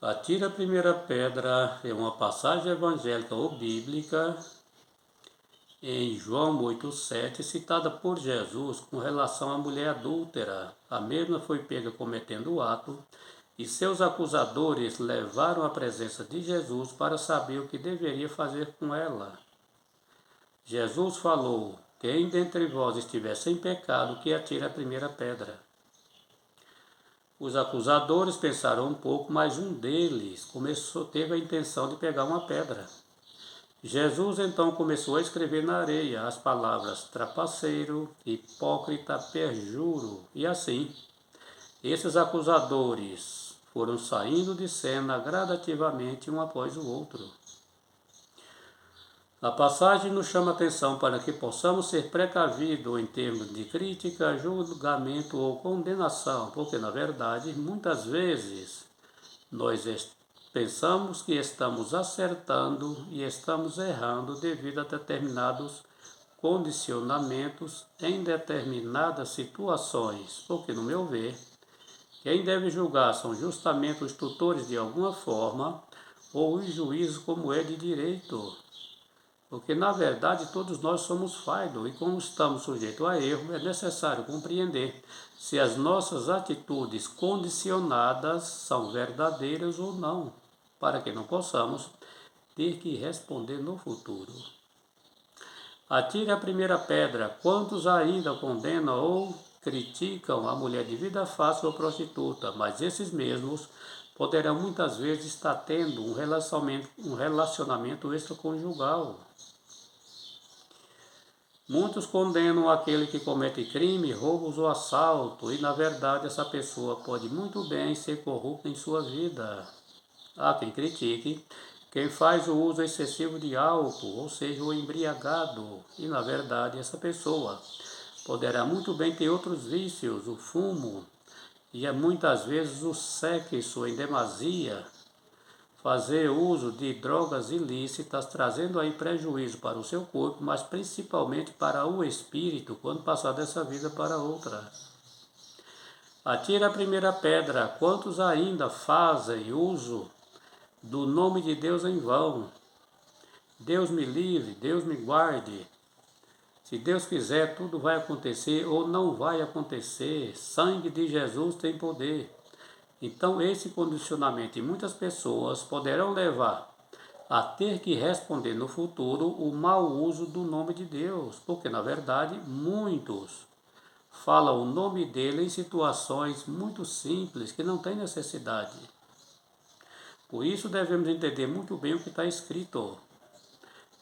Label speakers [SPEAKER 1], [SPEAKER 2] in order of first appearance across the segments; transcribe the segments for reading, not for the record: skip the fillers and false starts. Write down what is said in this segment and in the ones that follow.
[SPEAKER 1] Atire a primeira pedra é uma passagem evangélica ou bíblica em João 8,7, citada por Jesus com relação à mulher adúltera. A mesma foi pega cometendo o ato e seus acusadores levaram à presença de Jesus para saber o que deveria fazer com ela. Jesus falou: quem dentre vós estiver sem pecado, que atire a primeira pedra. Os acusadores pensaram um pouco, mas um deles teve a intenção de pegar uma pedra. Jesus então começou a escrever na areia as palavras trapaceiro, hipócrita, perjuro, e assim, esses acusadores foram saindo de cena gradativamente um após o outro. A passagem nos chama atenção para que possamos ser precavidos em termos de crítica, julgamento ou condenação, porque na verdade, muitas vezes, nós pensamos que estamos acertando e estamos errando devido a determinados condicionamentos em determinadas situações, porque, no meu ver, quem deve julgar são justamente os tutores de alguma forma ou os juízes como é de direito. Porque, na verdade, todos nós somos falhos e, como estamos sujeitos a erro, é necessário compreender se as nossas atitudes condicionadas são verdadeiras ou não, para que não possamos ter que responder no futuro. Atire a primeira pedra. Quantos ainda condenam ou criticam a mulher de vida fácil ou prostituta, mas esses mesmos poderão muitas vezes estar tendo um relacionamento extraconjugal. Muitos condenam aquele que comete crime, roubos ou assalto, e na verdade essa pessoa pode muito bem ser corrupta em sua vida. Há quem critique quem faz o uso excessivo de álcool, ou seja, o embriagado, e na verdade essa pessoa poderá muito bem ter outros vícios, o fumo, e muitas vezes o sexo em demasia, fazer uso de drogas ilícitas, trazendo aí prejuízo para o seu corpo, mas principalmente para o espírito, quando passar dessa vida para outra. Atire a primeira pedra. Quantos ainda fazem uso do nome de Deus em vão? Deus me livre, Deus me guarde. Se Deus quiser, tudo vai acontecer ou não vai acontecer. Sangue de Jesus tem poder. Então, esse condicionamento de muitas pessoas poderão levar a ter que responder no futuro o mau uso do nome de Deus, porque, na verdade, muitos falam o nome dele em situações muito simples que não têm necessidade. Por isso, devemos entender muito bem o que está escrito.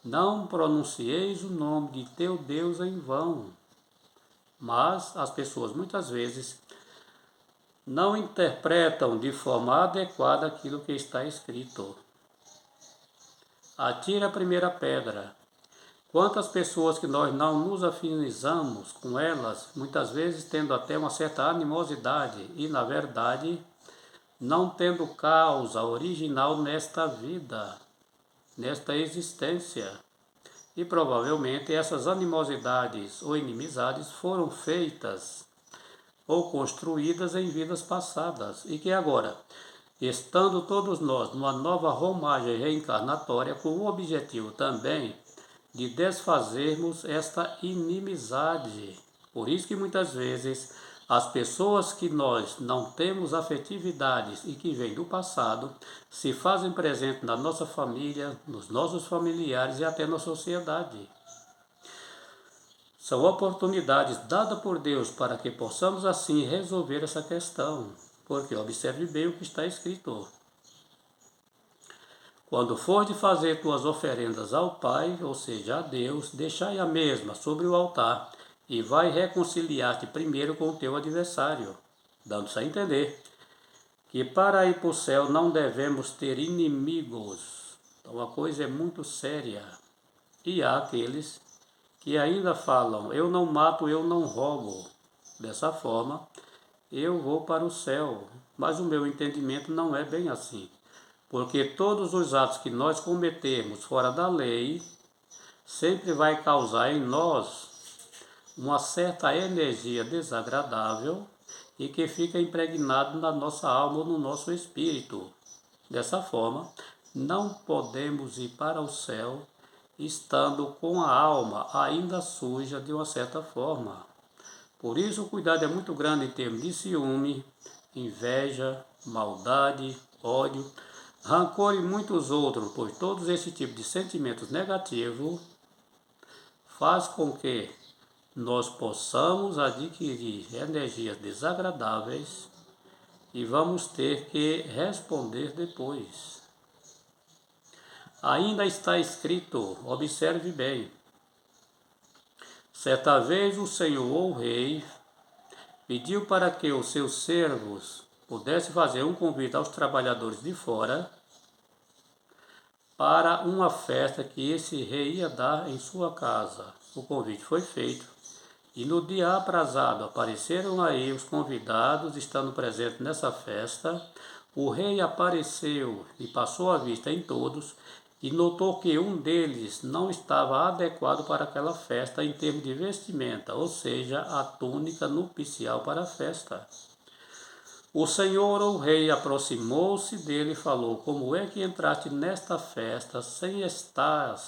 [SPEAKER 1] Não pronuncieis o nome de teu Deus em vão. Mas as pessoas muitas vezes não interpretam de forma adequada aquilo que está escrito. Atire a primeira pedra. Quantas pessoas que nós não nos afinizamos com elas, muitas vezes tendo até uma certa animosidade e, na verdade, não tendo causa original nesta vida, nesta existência. E provavelmente essas animosidades ou inimizades foram feitas ou construídas em vidas passadas e que agora, estando todos nós numa nova romagem reencarnatória com o objetivo também de desfazermos esta inimizade. Por isso que muitas vezes as pessoas que nós não temos afetividades e que vêm do passado se fazem presente na nossa família, nos nossos familiares e até na sociedade. São oportunidades dadas por Deus para que possamos assim resolver essa questão, porque observe bem o que está escrito. Quando for de fazer tuas oferendas ao Pai, ou seja, a Deus, deixai a mesma sobre o altar e vai reconciliar-te primeiro com o teu adversário, dando-se a entender que para ir para o céu não devemos ter inimigos. Então a coisa é muito séria. E há aqueles que ainda falam, eu não mato, eu não roubo. Dessa forma, eu vou para o céu. Mas o meu entendimento não é bem assim. Porque todos os atos que nós cometemos fora da lei, sempre vai causar em nós uma certa energia desagradável e que fica impregnado na nossa alma ou no nosso espírito. Dessa forma, não podemos ir para o céu estando com a alma ainda suja de uma certa forma. Por isso, o cuidado é muito grande em termos de ciúme, inveja, maldade, ódio, rancor e muitos outros, pois todos esses tipos de sentimentos negativos faz com que nós possamos adquirir energias desagradáveis e vamos ter que responder depois. Ainda está escrito, observe bem, certa vez o Senhor ou o rei pediu para que os seus servos pudessem fazer um convite aos trabalhadores de fora para uma festa que esse rei ia dar em sua casa. O convite foi feito e no dia aprazado apareceram aí os convidados estando presentes nessa festa. O rei apareceu e passou a vista em todos e notou que um deles não estava adequado para aquela festa em termos de vestimenta, ou seja, a túnica nupcial para a festa. O Senhor, o rei, aproximou-se dele e falou: como é que entraste nesta festa sem estar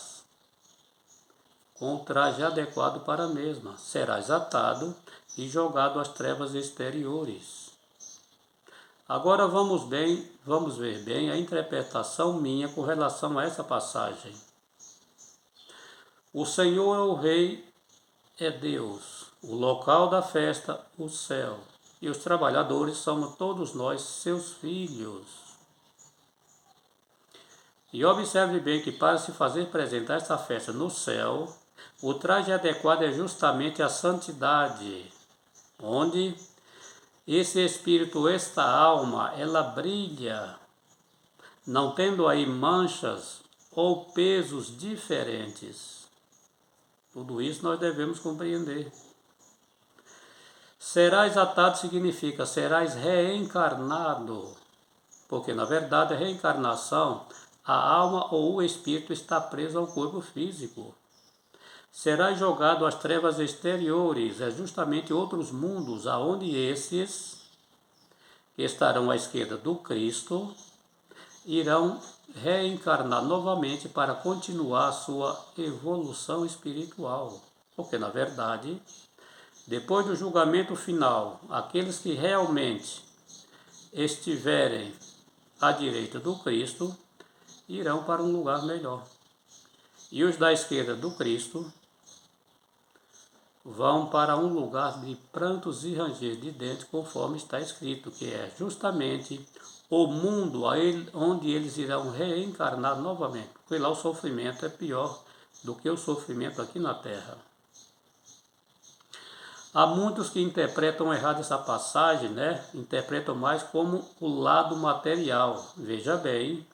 [SPEAKER 1] com o traje adequado para a mesma? Serás atado e jogado às trevas exteriores. Agora vamos ver bem a interpretação minha com relação a essa passagem. O Senhor, o rei, é Deus, o local da festa, o céu, e os trabalhadores somos todos nós, seus filhos. E observe bem que para se fazer presente esta festa no céu, o traje adequado é justamente a santidade, onde esse espírito, esta alma, ela brilha, não tendo aí manchas ou pesos diferentes. Tudo isso nós devemos compreender. Serás atado significa serás reencarnado, porque na verdade a reencarnação, a alma ou o espírito está preso ao corpo físico. Serás jogado às trevas exteriores, é justamente outros mundos, aonde esses que estarão à esquerda do Cristo irão reencarnar novamente para continuar a sua evolução espiritual. Porque, na verdade, depois do julgamento final, aqueles que realmente estiverem à direita do Cristo irão para um lugar melhor. E os da esquerda do Cristo vão para um lugar de prantos e ranger de dentes, conforme está escrito, que é justamente o mundo onde eles irão reencarnar novamente, porque lá o sofrimento é pior do que o sofrimento aqui na Terra. Há muitos que interpretam errado essa passagem, interpretam mais como o lado material. Veja bem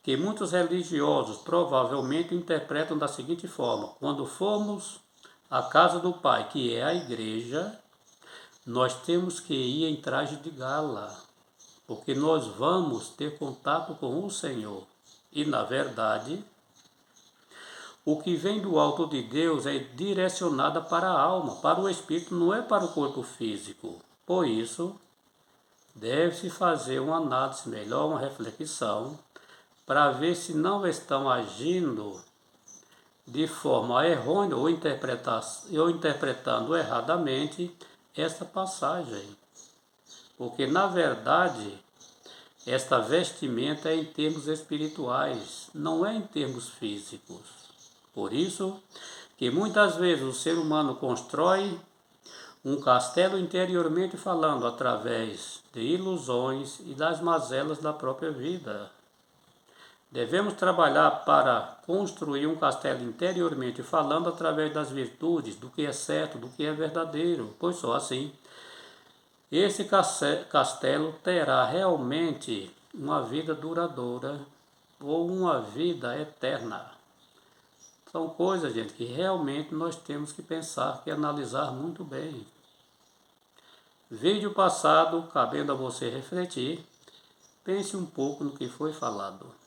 [SPEAKER 1] que muitos religiosos provavelmente interpretam da seguinte forma: quando formos à casa do Pai, que é a igreja, nós temos que ir em traje de gala, porque nós vamos ter contato com o Senhor. E, na verdade, o que vem do alto de Deus é direcionado para a alma, para o espírito, não é para o corpo físico. Por isso, deve-se fazer uma análise melhor, uma reflexão, para ver se não estão agindo de forma errônea ou interpretando erradamente esta passagem. Porque, na verdade, esta vestimenta é em termos espirituais, não é em termos físicos. Por isso que muitas vezes o ser humano constrói um castelo interiormente falando, através de ilusões e das mazelas da própria vida. Devemos trabalhar para construir um castelo interiormente falando através das virtudes, do que é certo, do que é verdadeiro, pois só assim esse castelo terá realmente uma vida duradoura ou uma vida eterna. São coisas, gente, que realmente nós temos que pensar, que analisar muito bem. Vídeo passado, cabendo a você refletir, pense um pouco no que foi falado.